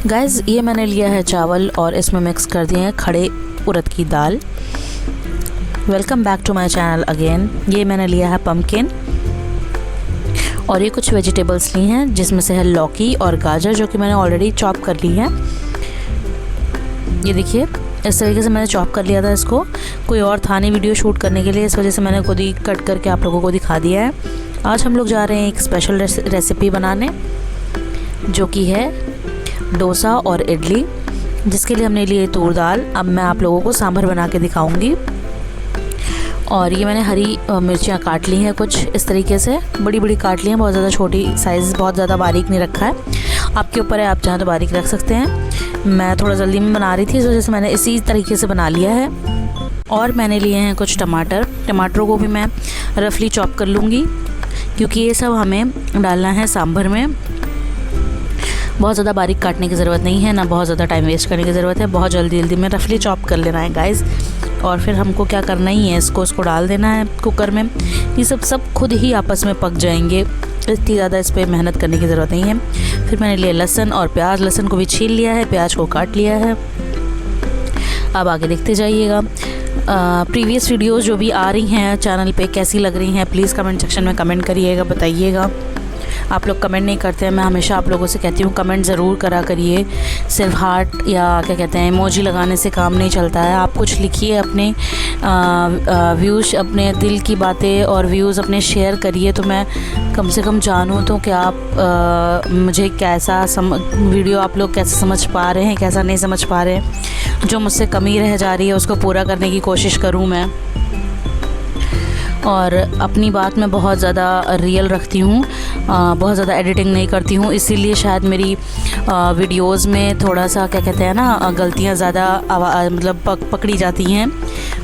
Guys ये मैंने लिया है चावल और इसमें मिक्स कर दिए हैं खड़े उड़द की दाल। Welcome back to my channel again. ये मैंने लिया है पम्पकिन और ये कुछ वेजिटेबल्स ली हैं जिसमें से है लौकी और गाजर जो कि मैंने ऑलरेडी चॉप कर ली है। ये देखिए इस तरीके से मैंने चॉप कर लिया था इसको। कोई और था नहीं वीडियो शूट करने के लिए, इस वजह से मैंने खुद ही कट करके आप लोगों को दिखा दिया है। आज हम लोग जा रहे हैं एक स्पेशल रेसिपी बनाने जो कि है डोसा और इडली, जिसके लिए हमने लिए तूर दाल। अब मैं आप लोगों को सांभर बना के दिखाऊंगी। और ये मैंने हरी मिर्चियाँ काट ली हैं कुछ इस तरीके से, बड़ी बड़ी काट ली हैं, बहुत ज़्यादा छोटी साइज़, बहुत ज़्यादा बारीक नहीं रखा है। आपके ऊपर है, आप चाहें तो बारीक रख सकते हैं। मैं थोड़ा जल्दी में बना रही थी इस वजह से मैंने इसी तरीके से बना लिया है। और मैंने लिए हैं कुछ टमाटरों को भी मैं रफली चॉप कर लूँगी क्योंकि ये सब हमें डालना है सांभर में। बहुत ज़्यादा बारीक काटने की ज़रूरत नहीं है, ना बहुत ज़्यादा टाइम वेस्ट करने की ज़रूरत है। बहुत जल्दी में रफली चॉप कर लेना है गाइस। और फिर हमको क्या करना ही है, इसको डाल देना है कुकर में। ये सब खुद ही आपस में पक जाएंगे, इतनी ज़्यादा इस पर मेहनत करने की ज़रूरत नहीं है। फिर मैंने लिया लहसुन और प्याज, लहसुन को भी छील लिया है, प्याज को काट लिया है। अब आगे देखते जाइएगा। प्रीवियस वीडियोज़ जो भी आ रही हैं चैनल पे कैसी लग रही हैं प्लीज़ कमेंट सेक्शन में कमेंट करिएगा, बताइएगा। आप लोग कमेंट नहीं करते हैं, मैं हमेशा आप लोगों से कहती हूँ कमेंट ज़रूर करा करिए। सिर्फ हार्ट या क्या कहते हैं इमोजी लगाने से काम नहीं चलता है। आप कुछ लिखिए, अपने व्यूज़, अपने दिल की बातें और व्यूज़ अपने शेयर करिए, तो मैं कम से कम जानूँ तो कि आप मुझे कैसा वीडियो आप लोग कैसे समझ पा रहे हैं, कैसा नहीं समझ पा रहे हैं। जो मुझसे कमी रह जा रही है उसको पूरा करने की कोशिश करूँ मैं। और अपनी बात में बहुत ज़्यादा रियल रखती हूँ, बहुत ज़्यादा एडिटिंग नहीं करती हूँ, इसीलिए शायद मेरी वीडियोस में थोड़ा सा क्या कहते हैं ना गलतियाँ ज़्यादा मतलब पकड़ी जाती हैं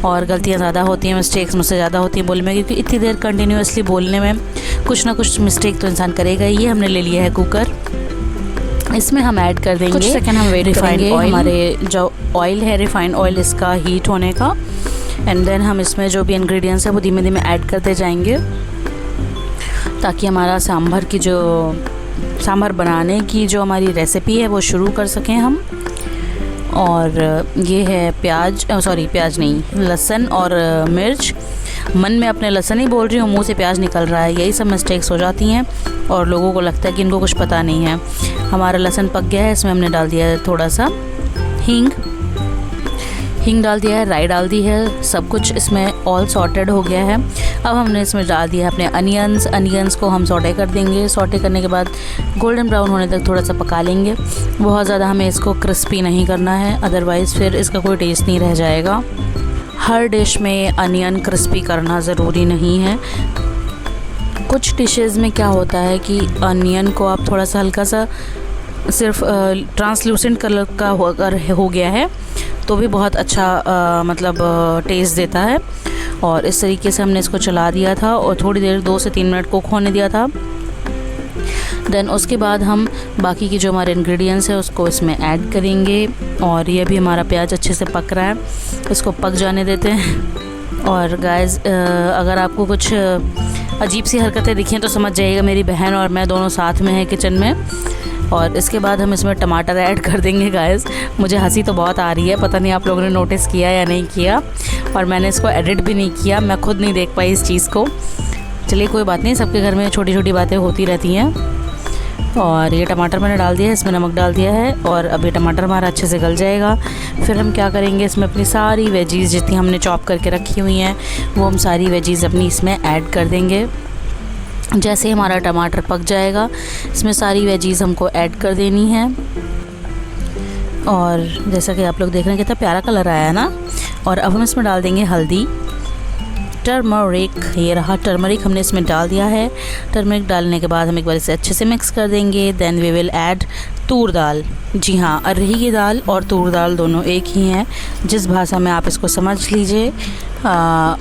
और गलतियाँ ज़्यादा होती हैं, मिस्टेक्स मुझसे ज़्यादा होती हैं बोलने में, क्योंकि इतनी देर कंटिन्यूसली बोलने में कुछ ना कुछ मिस्टेक तो इंसान करेगा ही। ये हमने ले लिया है कुकर, इसमें हम ऐड कर देंगे, कुछ सेकंड हम वेट करेंगे हमारे जो ऑयल है रिफाइंड ऑयल इसका हीट होने का। एंड देन हम इसमें जो भी इंग्रेडिएंट्स है वो धीमे धीमे ऐड करते जाएंगे ताकि हमारा सांभर बनाने की जो हमारी रेसिपी है वो शुरू कर सकें हम। और ये है प्याज नहीं, लहसुन और मिर्च। मन में अपने लहसुन ही बोल रही हूँ, मुंह से प्याज निकल रहा है। यही सब मिस्टेक्स हो जाती हैं और लोगों को लगता है कि इनको कुछ पता नहीं है। हमारा लहसुन पक गया है, इसमें हमने डाल दिया है थोड़ा सा हींग डाल दिया है, राई डाल दी है, सब कुछ इसमें ऑल सॉर्टेड हो गया है। अब हमने इसमें डाल दिया है अपने अनियंस को हम सॉटे कर देंगे। सॉटे करने के बाद गोल्डन ब्राउन होने तक थोड़ा सा पका लेंगे। बहुत ज़्यादा हमें इसको क्रिस्पी नहीं करना है, अदरवाइज़ फिर इसका कोई टेस्ट नहीं रह जाएगा। हर डिश में अनियन क्रिस्पी करना ज़रूरी नहीं है। कुछ डिशेज़ में क्या होता है कि अनियन को आप थोड़ा सा हल्का सा सिर्फ ट्रांसलूसेंट कलर का हो गया है तो भी बहुत अच्छा मतलब टेस्ट देता है। और इस तरीके से हमने इसको चला दिया था और थोड़ी देर 2 से 3 मिनट कुक होने दिया था। देन उसके बाद हम बाकी की जो हमारे इंग्रेडिएंट्स है उसको इसमें ऐड करेंगे। और ये भी हमारा प्याज अच्छे से पक रहा है, इसको पक जाने देते हैं। और गाइस अगर आपको कुछ अजीब सी हरकतें दिखें तो समझ जाइएगा मेरी बहन और मैं दोनों साथ में हैं किचन में। और इसके बाद हम इसमें टमाटर ऐड कर देंगे गाइस। मुझे हंसी तो बहुत आ रही है, पता नहीं आप लोगों ने नोटिस किया या नहीं किया, और मैंने इसको एडिट भी नहीं किया, मैं खुद नहीं देख पाई इस चीज़ को। चलिए कोई बात नहीं, सबके घर में छोटी छोटी बातें होती रहती हैं। और ये टमाटर मैंने डाल दिया है, इसमें नमक डाल दिया है और अब ये टमाटर हमारा अच्छे से गल जाएगा। फिर हम क्या करेंगे, इसमें अपनी सारी वेजीज़ जितनी हमने चॉप करके रखी हुई हैं वो हम सारी वेजीज़ अपनी इसमें ऐड कर देंगे। जैसे हमारा टमाटर पक जाएगा इसमें सारी वेजीज़ हमको ऐड कर देनी है। और जैसा कि आप लोग देख रहे हैं कितना प्यारा कलर आया है ना। और अब हम इसमें डाल देंगे हल्दी, टर्मरिक, ये रहा टर्मरिक हमने इसमें डाल दिया है। टर्मरिक डालने के बाद हम एक बार इसे अच्छे से मिक्स कर देंगे। देन वी विल ऐड तूर दाल। जी हाँ, अरही की दाल और तूर दाल दोनों एक ही हैं, जिस भाषा में आप इसको समझ लीजिए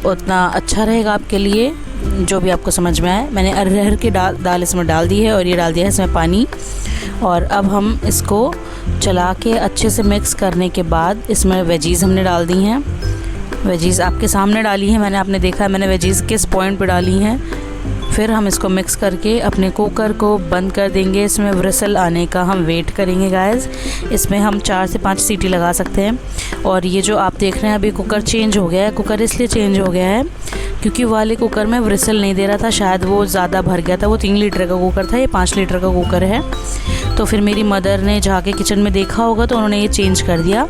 उतना अच्छा रहेगा आपके लिए, जो भी आपको समझ में आए। मैंने अरहर की दाल इसमें डाल दी है और ये डाल दिया है इसमें पानी। और अब हम इसको चला के अच्छे से मिक्स करने के बाद इसमें वेजीज़ हमने डाल दी हैं। वेजीज़ आपके सामने डाली हैं मैंने, आपने देखा है मैंने वेजीज़ किस पॉइंट पे डाली हैं, फिर हम इसको मिक्स करके अपने कुकर को बंद कर देंगे। इसमें व्हिसल आने का हम वेट करेंगे गाइस। इसमें हम 4 से 5 सीटी लगा सकते हैं। और ये जो आप देख रहे हैं अभी कुकर चेंज हो गया है। कुकर इसलिए चेंज हो गया है क्योंकि वाले कुकर में व्हिसल नहीं दे रहा था, शायद वो ज़्यादा भर गया था। वो 3 लीटर का कुकर था, ये 5 लीटर का कुकर है। तो फिर मेरी मदर ने जाके किचन में देखा होगा तो उन्होंने ये चेंज कर दिया।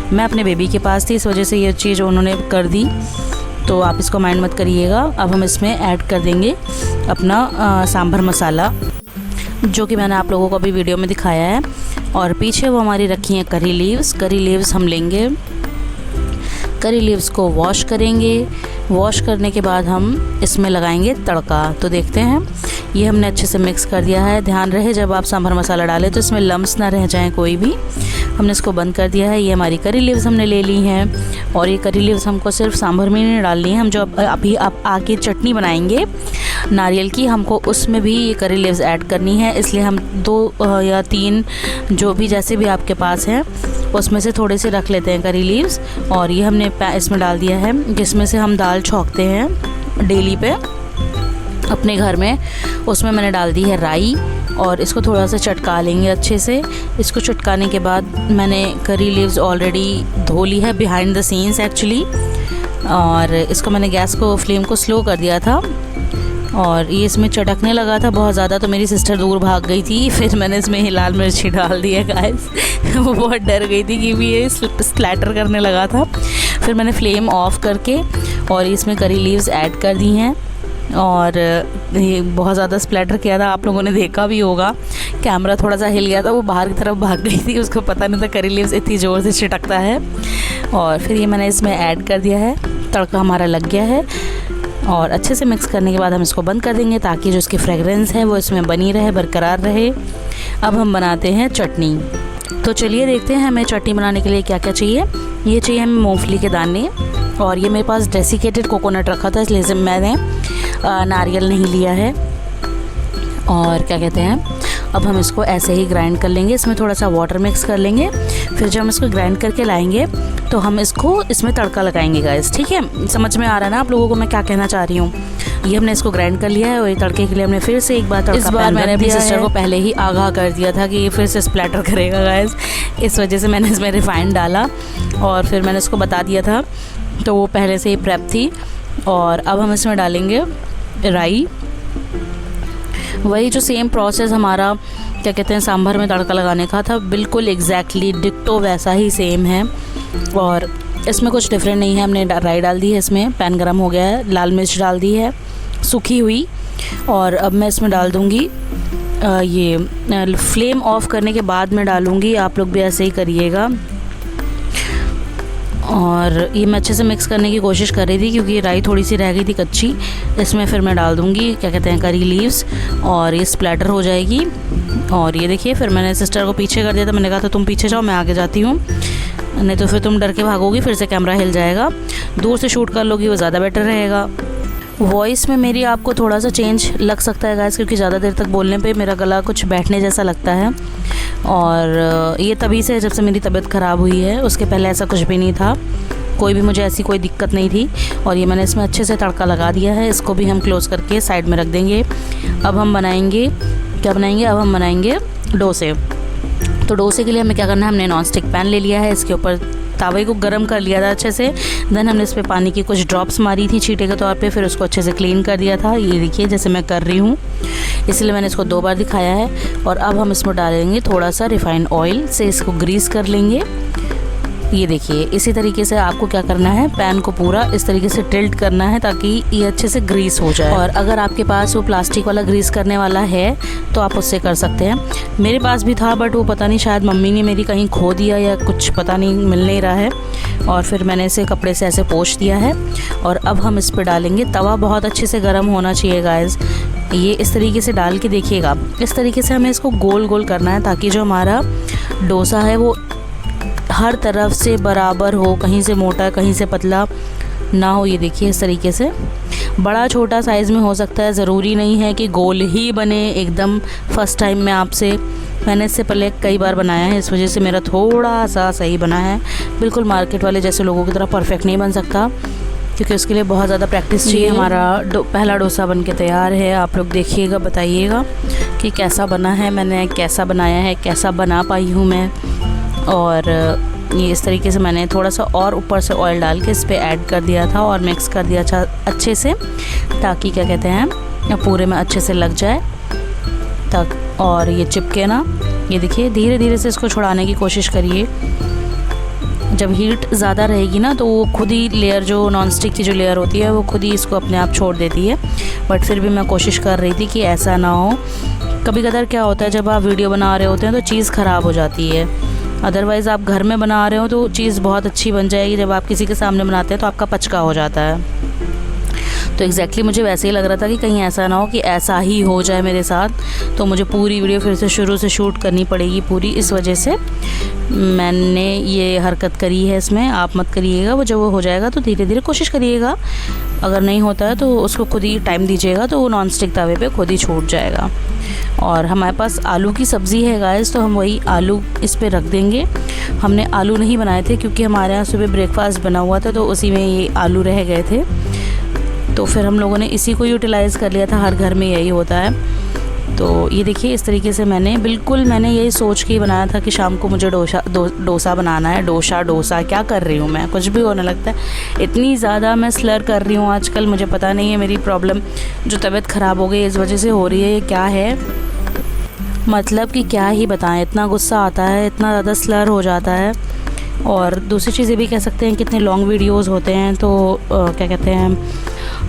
मैं अपने बेबी के पास थी, इस वजह से ये चीज़ उन्होंने कर दी, तो आप इसको माइंड मत करिएगा। अब हम इसमें ऐड कर देंगे अपना सांभर मसाला, जो कि मैंने आप लोगों को अभी वीडियो में दिखाया है। और पीछे वो हमारी रखी हैं करी लीव्स। करी लीव्स हम लेंगे, करी लीव्स को वॉश करेंगे। वॉश करने के बाद हम इसमें लगाएंगे तड़का। तो देखते हैं, ये हमने अच्छे से मिक्स कर दिया है। ध्यान रहे जब आप सांभर मसाला डालें तो इसमें लम्स ना रह जाएं कोई भी। हमने इसको बंद कर दिया है। ये हमारी करी लीव्स हमने ले ली हैं। और ये करी लीव्स हमको सिर्फ सांभर में नहीं डालनी है, हम जो अभी आप आगे चटनी बनाएंगे नारियल की, हमको उसमें भी ये करी लीव्स ऐड करनी है। इसलिए हम 2 या 3 जो भी जैसे भी आपके पास हैं उसमें से थोड़े से रख लेते हैं करी लीव्स। और ये हमने इसमें डाल दिया है, जिसमें से हम दाल छौंकते हैं डेली पे अपने घर में। उसमें मैंने डाल दी है राई और इसको थोड़ा सा चटका लेंगे अच्छे से। इसको चटकाने के बाद मैंने करी लीव्स ऑलरेडी धो ली है बिहाइंड द सीन्स एक्चुअली। और इसको मैंने गैस को फ्लेम को स्लो कर दिया था और ये इसमें चटकने लगा था बहुत ज़्यादा, तो मेरी सिस्टर दूर भाग गई थी। फिर मैंने इसमें लाल मिर्ची डाल दी है गाइस। वो बहुत डर गई थी कि भी ये स्प्लैटर करने लगा था। फिर मैंने फ्लेम ऑफ करके और इसमें करी लीव्स ऐड कर दी हैं और ये बहुत ज़्यादा स्प्लैटर किया था, आप लोगों ने देखा भी होगा। कैमरा थोड़ा सा हिल गया था, वो बाहर की तरफ भाग गई थी, उसको पता नहीं था करी लीव्स इतनी ज़ोर से छिटकता है। और फिर ये मैंने इसमें ऐड कर दिया है, तड़का हमारा लग गया है। और अच्छे से मिक्स करने के बाद हम इसको बंद कर देंगे ताकि जो इसकी फ्रेगरेंस है वो इसमें बनी रहे, बरकरार रहे। अब हम बनाते हैं चटनी। तो चलिए देखते हैं हमें चटनी बनाने के लिए क्या क्या चाहिए। ये चाहिए हमें मूंगफली के दाने, और ये मेरे पास डेसिकेटेड कोकोनट रखा था इसलिए मैंने नारियल नहीं लिया है। और क्या कहते हैं, अब हम इसको ऐसे ही ग्राइंड कर लेंगे। इसमें थोड़ा सा वाटर मिक्स कर लेंगे। फिर जब हम इसको ग्राइंड करके लाएंगे तो हम इसको इसमें तड़का लगाएंगे गाइस, ठीक है। समझ में आ रहा है ना आप लोगों को मैं क्या कहना चाह रही हूँ। ये हमने इसको ग्राइंड कर लिया है और ये तड़के के लिए हमने फिर से एक बार तड़का, इस बार मैंने अपनी सिस्टर को पहले ही आगाह कर दिया था कि ये फिर से स्प्लैटर करेगा गाइस, इस वजह से मैंने इसमें रिफाइंड डाला और फिर मैंने इसको बता दिया था, तो वो पहले से ही प्रेप थी। और अब हम इसमें डालेंगे राई। वही जो सेम प्रोसेस हमारा क्या कहते हैं सांभर में तड़का लगाने का था, बिल्कुल एग्जैक्टली डिक्टो वैसा ही सेम है। और इसमें कुछ डिफरेंट नहीं है। हमने राई डाल दी है, इसमें पैन गरम हो गया है, लाल मिर्च डाल दी है सूखी हुई। और अब मैं इसमें डाल दूँगी ये फ्लेम ऑफ करने के बाद मैं डालूँगी, आप लोग भी ऐसे ही करिएगा। और ये मैं अच्छे से मिक्स करने की कोशिश कर रही थी क्योंकि राई थोड़ी सी रह गई थी कच्ची। इसमें फिर मैं डाल दूँगी क्या कहते हैं करी लीव्स और ये स्प्लैटर हो जाएगी। और ये देखिए, फिर मैंने सिस्टर को पीछे कर दिया था, मैंने कहा था तुम पीछे जाओ मैं आगे जाती हूँ, नहीं तो फिर तुम डर के भागोगी, फिर से कैमरा हिल जाएगा। दूर से शूट कर लोगी वो ज़्यादा बेटर रहेगा। वॉइस में मेरी आपको थोड़ा सा चेंज लग सकता है गाइस, क्योंकि ज़्यादा देर तक बोलने पे मेरा गला कुछ बैठने जैसा लगता है। और ये तभी से जब से मेरी तबीयत ख़राब हुई है, उसके पहले ऐसा कुछ भी नहीं था, कोई भी मुझे ऐसी कोई दिक्कत नहीं थी। और ये मैंने इसमें अच्छे से तड़का लगा दिया है, इसको भी हम क्लोज़ करके साइड में रख देंगे। अब हम बनाएंगे क्या बनाएंगे, अब हम बनाएंगे डोसे। तो डोसे के लिए हमें क्या करना है, हमने नॉन स्टिक पैन ले लिया है, इसके ऊपर तवे को गर्म कर लिया था अच्छे से। देन हमने इस पर पानी की कुछ ड्रॉप्स मारी थी छींटे के तौर पे, फिर उसको अच्छे से क्लीन कर दिया था। ये देखिए जैसे मैं कर रही हूँ, इसलिए मैंने इसको 2 बार दिखाया है। और अब हम इसमें डालेंगे थोड़ा सा रिफाइंड ऑयल से इसको ग्रीस कर लेंगे। ये देखिए इसी तरीके से आपको क्या करना है, पैन को पूरा इस तरीके से टिल्ट करना है ताकि ये अच्छे से ग्रीस हो जाए। और अगर आपके पास वो प्लास्टिक वाला ग्रीस करने वाला है तो आप उससे कर सकते हैं। मेरे पास भी था बट वो पता नहीं शायद मम्मी ने मेरी कहीं खो दिया या कुछ पता नहीं, मिल नहीं रहा है। और फिर मैंने इसे कपड़े से ऐसे पोंछ दिया है। और अब हम इस पर डालेंगे, तवा बहुत अच्छे से गर्म होना चाहिए गाइस। ये इस तरीके से डाल के देखिएगा, इस तरीके से हमें इसको गोल गोल करना है ताकि जो हमारा डोसा है वो हर तरफ से बराबर हो, कहीं से मोटा कहीं से पतला ना हो। ये देखिए इस तरीके से बड़ा छोटा साइज़ में हो सकता है, ज़रूरी नहीं है कि गोल ही बने एकदम। फर्स्ट टाइम में मैंने इससे पहले कई बार बनाया है, इस वजह से मेरा थोड़ा सा सही बना है। बिल्कुल मार्केट वाले जैसे लोगों की तरह परफेक्ट नहीं बन सकता। क्योंकि उसके लिए बहुत ज़्यादा प्रैक्टिस चाहिए। हमारा पहला डोसा बन के तैयार है। आप लोग देखिएगा, बताइएगा कि कैसा बना है, मैंने कैसा बनाया है, कैसा बना पाई हूँ मैं। और ये इस तरीके से मैंने थोड़ा सा और ऊपर से ऑयल डाल के इस पर ऐड कर दिया था और मिक्स कर दिया था अच्छे से, ताकि क्या कहते हैं पूरे में अच्छे से लग जाए तक और ये चिपके ना। ये देखिए, धीरे धीरे से इसको छुड़ाने की कोशिश करिए। जब हीट ज़्यादा रहेगी ना तो वो खुद ही लेयर, जो नॉन स्टिक की जो लेयर होती है, वो खुद ही इसको अपने आप छोड़ देती है। बट फिर भी मैं कोशिश कर रही थी कि ऐसा ना हो। कभी कभार क्या होता है, जब आप वीडियो बना रहे होते हैं तो चीज़ ख़राब हो जाती है। अदरवाइज़ आप घर में बना रहे हो तो चीज़ बहुत अच्छी बन जाएगी। जब आप किसी के सामने बनाते हैं तो आपका पचका हो जाता है। तो एग्जैक्टली मुझे वैसे ही लग रहा था कि कहीं ऐसा ना हो कि ऐसा ही हो जाए मेरे साथ, तो मुझे पूरी वीडियो फिर से शुरू से शूट करनी पड़ेगी पूरी। इस वजह से मैंने ये हरकत करी है इसमें। आप मत करिएगा, वो जब वो हो जाएगा तो धीरे धीरे कोशिश करिएगा। अगर नहीं होता है तो उसको खुद ही टाइम दीजिएगा, तो वो नॉन स्टिक तवे पे खुद ही छूट जाएगा। और हमारे पास आलू की सब्ज़ी है गाइस, तो हम वही आलू इस पे रख देंगे। हमने आलू नहीं बनाए थे क्योंकि हमारे यहाँ सुबह ब्रेकफास्ट बना हुआ था, तो उसी में ये आलू रह गए थे, तो फिर हम लोगों ने इसी को यूटिलाइज़ कर लिया था। हर घर में यही होता है। तो ये देखिए, इस तरीके से मैंने यही सोच के ही बनाया था कि शाम को मुझे डोसा बनाना है। डोसा क्या कर रही हूँ मैं, कुछ भी होने लगता है। इतनी ज़्यादा मैं स्लर कर रही हूँ आजकल, मुझे पता नहीं है मेरी प्रॉब्लम, जो तबीयत ख़राब हो गई इस वजह से हो रही है, ये क्या है, मतलब कि क्या ही बताएं। इतना गुस्सा आता है, इतना ज़्यादा स्लर हो जाता है। और दूसरी चीज़ें भी कह सकते हैं, कितने लॉन्ग वीडियोज़ होते हैं, तो क्या कहते हैं,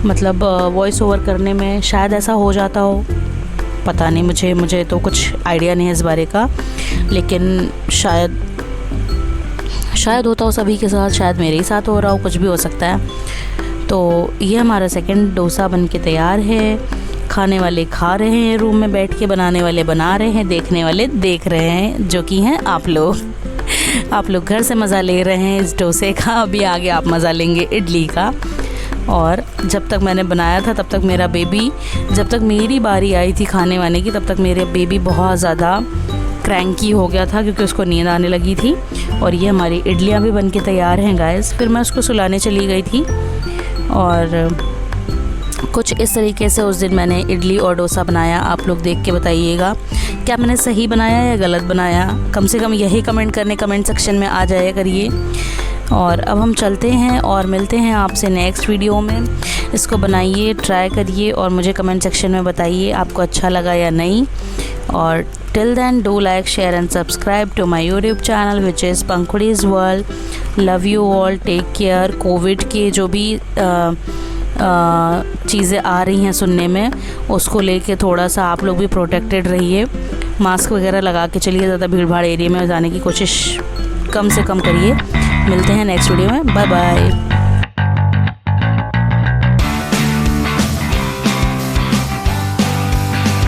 मतलब वॉइस ओवर करने में शायद ऐसा हो जाता हो, पता नहीं, मुझे तो कुछ आइडिया नहीं है इस बारे का, लेकिन शायद होता हो सभी के साथ, शायद मेरे ही साथ हो रहा हो, कुछ भी हो सकता है। तो ये हमारा सेकंड डोसा बन के तैयार है। खाने वाले खा रहे हैं रूम में बैठ के, बनाने वाले बना रहे हैं, देखने वाले देख रहे हैं, जो कि हैं आप लोग घर से मज़ा ले रहे हैं इस डोसे का। अभी आगे आप मज़ा लेंगे इडली का। और जब तक मैंने बनाया था तब तक जब तक मेरी बारी आई थी खाने वाने की, तब तक मेरे बेबी बहुत ज़्यादा क्रैंकी हो गया था क्योंकि उसको नींद आने लगी थी। और ये हमारी इडलियाँ भी बन के तैयार हैं गाइस। फिर मैं उसको सुलाने चली गई थी और कुछ इस तरीके से उस दिन मैंने इडली और डोसा बनाया। आप लोग देख के बताइएगा क्या मैंने सही बनाया या गलत बनाया। कम से कम यही कमेंट सेक्शन में आ जाया करिए। और अब हम चलते हैं और मिलते हैं आपसे नेक्स्ट वीडियो में। इसको बनाइए, ट्राई करिए और मुझे कमेंट सेक्शन में बताइए आपको अच्छा लगा या नहीं। और till then do like, share and subscribe to my YouTube channel which is Pankhudi's world. Love you all, take care. COVID के जो भी चीज़ें आ रही हैं सुनने में, उसको लेके थोड़ा सा आप लोग भी प्रोटेक्टेड रहिए। मास्क वगैरह लगा के चलिए, ज़्यादा भीड़ भाड़ एरिया में जाने की कोशिश कम से कम करिए। मिलते हैं नेक्स्ट वीडियो में, बाय बाय।